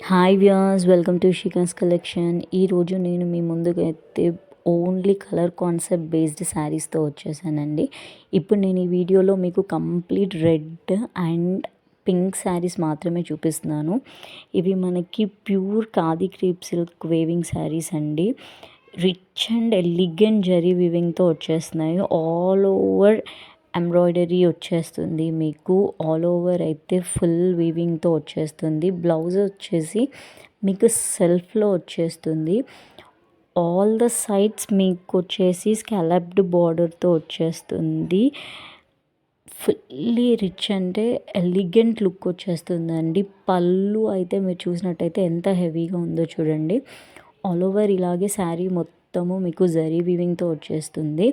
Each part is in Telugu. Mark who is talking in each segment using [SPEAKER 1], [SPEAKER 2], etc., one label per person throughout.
[SPEAKER 1] Hi viewers, welcome to Shika's collection. ఈరోజు నేను మీ ముందుకైతే ఓన్లీ కలర్ కాన్సెప్ట్ బేస్డ్ శారీస్తో వచ్చేసానండి. ఇప్పుడు నేను ఈ వీడియోలో మీకు complete red and pink saris మాత్రమే చూపిస్తున్నాను. ఇవి మనకి pure khadi crepe silk weaving saris అండి. రిచ్ అండ్ ఎలిగెంట్ జరీ వీవింగ్తో వచ్చేస్తున్నాయి. ఆల్ ఓవర్ ఎంబ్రాయిడరీ వచ్చేస్తుంది. మీకు ఆల్ ఓవర్ అయితే ఫుల్ వీవింగ్తో వచ్చేస్తుంది. బ్లౌజ్ వచ్చేసి మీకు సెల్ఫ్లో వచ్చేస్తుంది. ఆల్ ద సైడ్స్ మీకు వచ్చేసి స్కాలప్డ్ బార్డర్తో వచ్చేస్తుంది. ఫుల్లీ రిచ్ అంటే ఎలిగెంట్ లుక్ వచ్చేస్తుందండి. పళ్ళు అయితే మీరు చూసినట్టయితే ఎంత హెవీగా ఉందో చూడండి. ఆల్ ఓవర్ ఇలాగే శారీ మొత్తము మీకు జరీ వీవింగ్తో వచ్చేస్తుంది.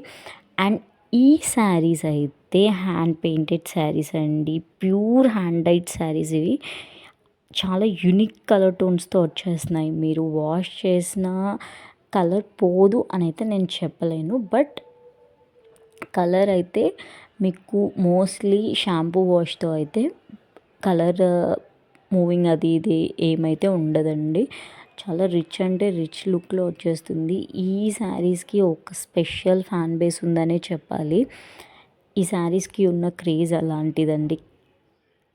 [SPEAKER 1] అండ్ ఈ శారీస్ అయితే హ్యాండ్ పెయింటెడ్ శారీస్ అండి. ప్యూర్ హ్యాండ్ డైడ్ శారీస్ ఇవి. చాలా యూనిక్ కలర్ టోన్స్తో వచ్చేస్తున్నాయి. మీరు వాష్ చేసిన కలర్ పోదు అని అయితే నేను చెప్పలేను, బట్ కలర్ అయితే మీకు మోస్ట్లీ షాంపూ వాష్తో అయితే కలర్ మూవింగ్ అది ఇది ఏమైతే ఉండదండి. చాలా రిచ్ అంటే రిచ్ లుక్లో వచ్చేస్తుంది. ఈ శారీస్కి ఒక స్పెషల్ ఫ్యాన్ బేస్ ఉందనే చెప్పాలి. ఈ శారీస్కి ఉన్న క్రేజ్ అలాంటిదండి.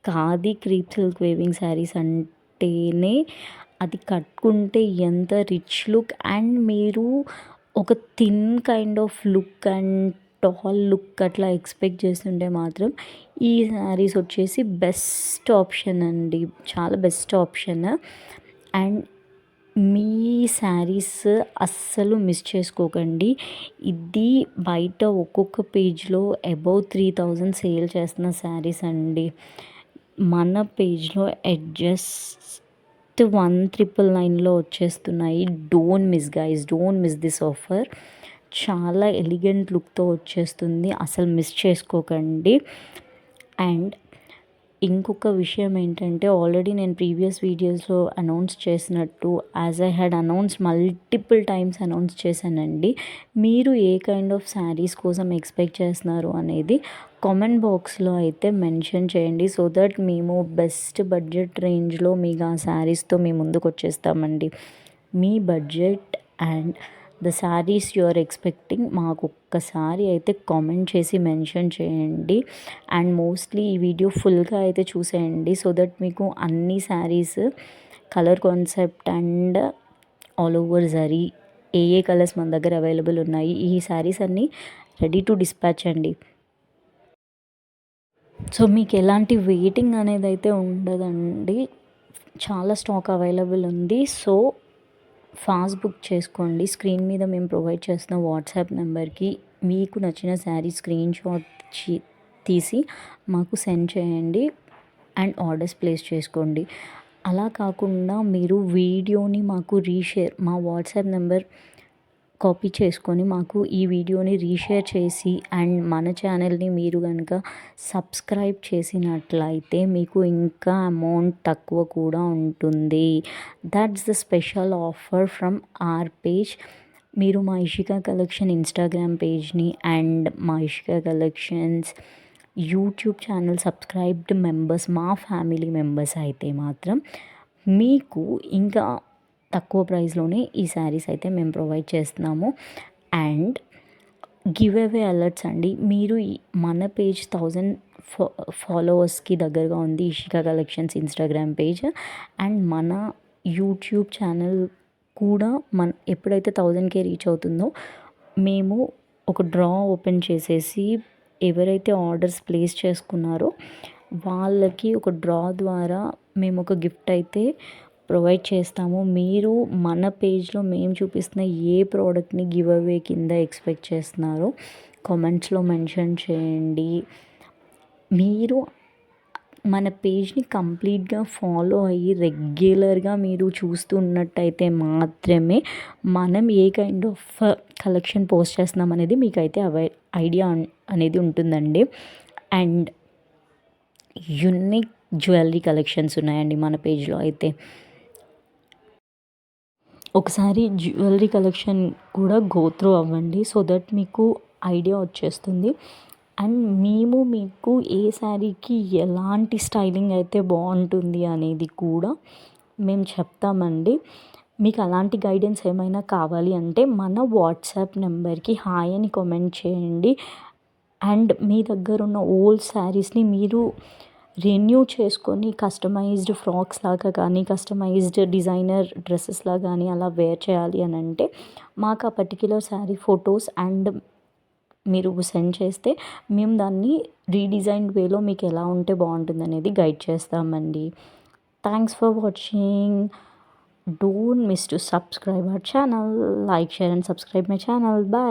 [SPEAKER 1] Khadi crepe silk weaving saris అంటేనే అది కట్టుకుంటే ఎంత రిచ్ లుక్ అండ్ మీరు ఒక thin kind of look and tall look అట్లా ఎక్స్పెక్ట్ చేస్తుంటే మాత్రం ఈ శారీస్ వచ్చేసి బెస్ట్ ఆప్షన్ అండి. చాలా బెస్ట్ ఆప్షన్. అండ్ మీ శారీస్ అస్సలు మిస్ చేసుకోకండి. ఇది బయట ఒక్కొక్క పేజ్లో అబౌవ్ 3000 సేల్ చేస్తున్న శారీస్ అండి. మన పేజ్లో జస్ట్ 1999లో వచ్చేస్తున్నాయి. Don't miss guys, don't miss this offer. చాలా ఎలిగెంట్ లుక్తో వచ్చేస్తుంది, అసలు మిస్ చేసుకోకండి. అండ్ ఇంకొక విషయం ఏంటంటే, ఆల్రెడీ నేను ప్రీవియస్ వీడియోస్లో అనౌన్స్ చేసినట్టు as I had announce multiple times announce చేశానండి. మీరు ఏ కైండ్ ఆఫ్ శారీస్ కోసం ఎక్స్పెక్ట్ చేస్తున్నారు అనేది కామెంట్ బాక్స్లో అయితే మెన్షన్ చేయండి. సో దట్ మేము బెస్ట్ బడ్జెట్ రేంజ్లో మీకు ఆ శారీస్తో మీ ముందుకు వచ్చేస్తామండి. మీ budget and the saris you are expecting మాకు ఒక్కసారి అయితే కామెంట్ చేసి మెన్షన్ చేయండి. అండ్ మోస్ట్లీ ఈ వీడియో ఫుల్గా అయితే చూసేయండి, సో దట్ మీకు అన్ని saris colour concept and all over zari A colours మన దగ్గర అవైలబుల్ ఉన్నాయి, ఈ శారీస్ అన్నీ రెడీ టు డిస్పాచ్ అండి. సో మీకు ఎలాంటి వెయిటింగ్ అనేది అయితే ఉండదండి. చాలా స్టాక్ అవైలబుల్ ఉంది. సో ఫాస్ట్ బుక్ చేసుకోండి. స్క్రీన్ మీద మేము ప్రొవైడ్ చేస్తున్న వాట్సాప్ నెంబర్కి మీకు నచ్చిన శారీ స్క్రీన్ షాట్ తీసి మాకు సెండ్ చేయండి అండ్ ఆర్డర్స్ ప్లేస్ చేసుకోండి. అలా కాకుండా మీరు వీడియోని మాకు మా వాట్సాప్ నెంబర్ కాపీ చేసుకొని మాకు ఈ వీడియోని రీషేర్ చేసి అండ్ మన ఛానల్ని మీరు కనుక సబ్స్క్రైబ్ చేసినట్లయితే మీకు ఇంకా అమౌంట్ తక్కువ కూడా ఉంటుంది. That's the special offer from are page. మీరు మా ఇషికా కలెక్షన్ ఇన్స్టాగ్రామ్ పేజ్ని అండ్ మా Ishika collections YouTube channel subscribed members, మా ఫ్యామిలీ మెంబర్స్ అయితే మాత్రం మీకు ఇంకా తక్కువ ప్రైస్లోనే ఈ శారీస్ అయితే మేము ప్రొవైడ్ చేస్తున్నాము. అండ్ గివ్ అవే అలర్ట్స్ అండి. మీరు మన పేజ్ 1000 ఫాలోవర్స్కి దగ్గరగా ఉంది Ishika collections Instagram page. And మన యూట్యూబ్ ఛానల్ కూడా ఎప్పుడైతే 1000K రీచ్ అవుతుందో మేము ఒక డ్రా ఓపెన్ చేసేసి ఎవరైతే ఆర్డర్స్ ప్లేస్ చేసుకున్నారో వాళ్ళకి ఒక డ్రా ద్వారా మేము ఒక గిఫ్ట్ అయితే ప్రొవైడ్ చేస్తాము. మీరు మన పేజ్లో మేము చూపిస్తున్న ఏ ప్రోడక్ట్ని గివ్ అవే కింద ఎక్స్పెక్ట్ చేస్తున్నారో కామెంట్స్లో మెన్షన్ చేయండి. మీరు మన పేజ్ని కంప్లీట్గా ఫాలో అయ్యి రెగ్యులర్గా మీరు చూస్తున్నట్టయితే మాత్రమే మనం ఏ కైండ్ ఆఫ్ కలెక్షన్ పోస్ట్ చేస్తున్నాం అనేది మీకైతే ఐడియా అనేది ఉంటుందండి. అండ్ యూనిక్ జ్యువెలరీ కలెక్షన్స్ ఉన్నాయండి మన పేజ్లో అయితే. ఒకసారి జ్యువెలరీ కలెక్షన్ కూడా గో త్రూ అవ్వండి, సో దట్ మీకు ఐడియా వచ్చేస్తుంది. అండ్ మేము మీకు ఏ శారీకి ఎలాంటి స్టైలింగ్ అయితే బాగుంటుంది అనేది కూడా మేము చెప్తామండి. మీకు అలాంటి గైడెన్స్ ఏమైనా కావాలి అంటే మన వాట్సాప్ నెంబర్కి హాయ్ అని కామెంట్ చేయండి. అండ్ మీ దగ్గర ఉన్న ఓల్డ్ శారీస్ని మీరు రెన్యూ చేసుకొని కస్టమైజ్డ్ ఫ్రాక్స్ లాగా కానీ, కస్టమైజ్డ్ డిజైనర్ డ్రెస్సెస్ లాగా కానీ అలా వేర్ చేయాలి అని అంటే మాకు ఆ పర్టిక్యులర్ శారీ ఫొటోస్ అండ్ మీరు సెండ్ చేస్తే మేము దాన్ని రీడిజైన్డ్ వేలో మీకు ఎలా ఉంటే బాగుంటుందనేది గైడ్ చేస్తామండి. Thanks for watching. Don't miss to subscribe our channel. Like, share and subscribe my channel. Bye.